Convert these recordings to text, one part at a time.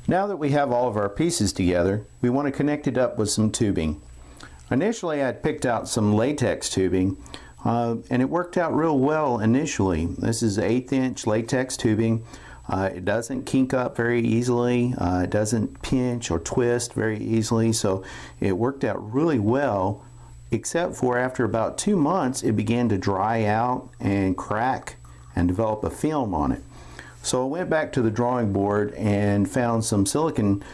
Now that we have all of our pieces together, we want to connect it up with some tubing. Initially, I'd picked out some latex tubing, and it worked out real well initially. This is 1/8 inch latex tubing. It doesn't kink up very easily, it doesn't pinch or twist very easily, so it worked out really well, except for after about 2 months it began to dry out and crack and develop a film on it. So I went back to the drawing board and found some silicone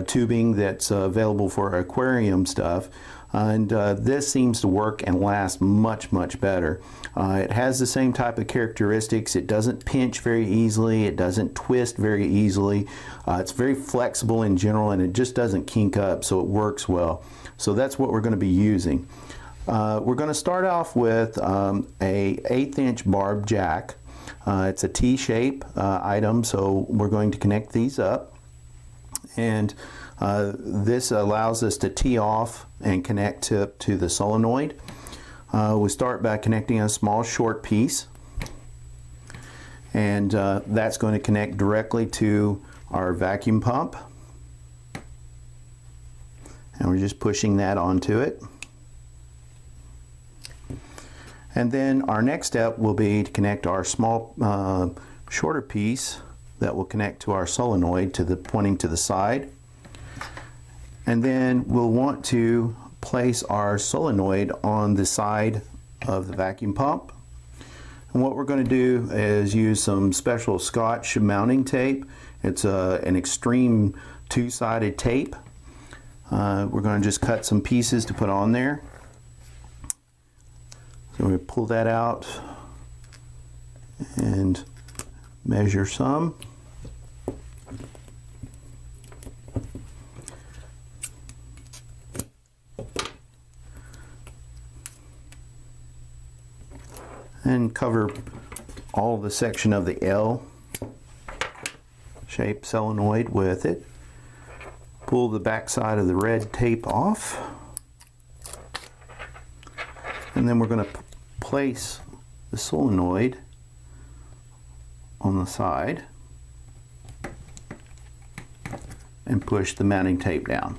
tubing that's available for aquarium stuff, and this seems to work and last much better. It has the same type of characteristics. It doesn't pinch very easily, it doesn't twist very easily, it's very flexible in general, and it just doesn't kink up, so it works well. So that's what we're going to be using. We're going to start off with a 1/8 inch barb jack. It's a T-shape item, so we're going to connect these up, and this allows us to tee off and connect to the solenoid. We start by connecting a small short piece, and that's going to connect directly to our vacuum pump, and we're just pushing that onto it. And then our next step will be to connect our small shorter piece that will connect to our solenoid pointing to the side. And then we'll want to place our solenoid on the side of the vacuum pump. And what we're going to do is use some special Scotch mounting tape. It's an extreme two-sided tape. We're going to just cut some pieces to put on there. So we pull that out and measure some. And cover all the section of the L shaped solenoid with it. Pull the back side of the red tape off. And then we're going to place the solenoid on the side and push the mounting tape down.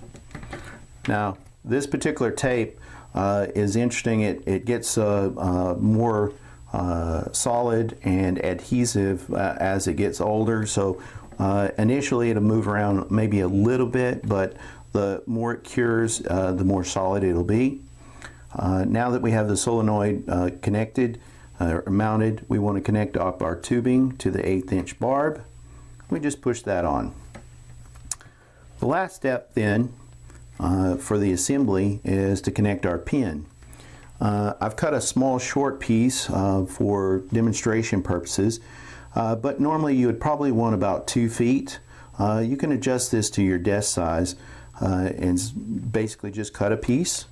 Now, this particular tape is interesting. It gets more solid and adhesive as it gets older. So initially it'll move around maybe a little bit, but the more it cures, the more solid it'll be. Now that we have the solenoid connected or mounted, we want to connect up our tubing to the 1/8 inch barb. We just push that on. The last step then for the assembly is to connect our pin. I've cut a small short piece for demonstration purposes, but normally you would probably want about 2 feet. You can adjust this to your desk size and basically just cut a piece.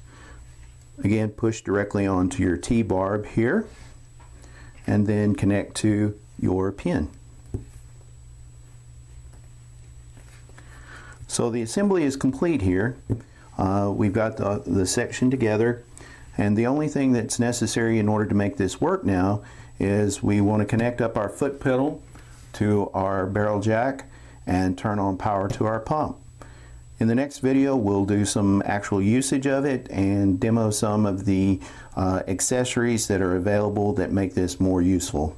Again, push directly onto your T-barb here, and then connect to your pin. So the assembly is complete here. We've got the section together, and the only thing that's necessary in order to make this work now is we want to connect up our foot pedal to our barrel jack and turn on power to our pump. In the next video, we'll do some actual usage of it and demo some of the accessories that are available that make this more useful.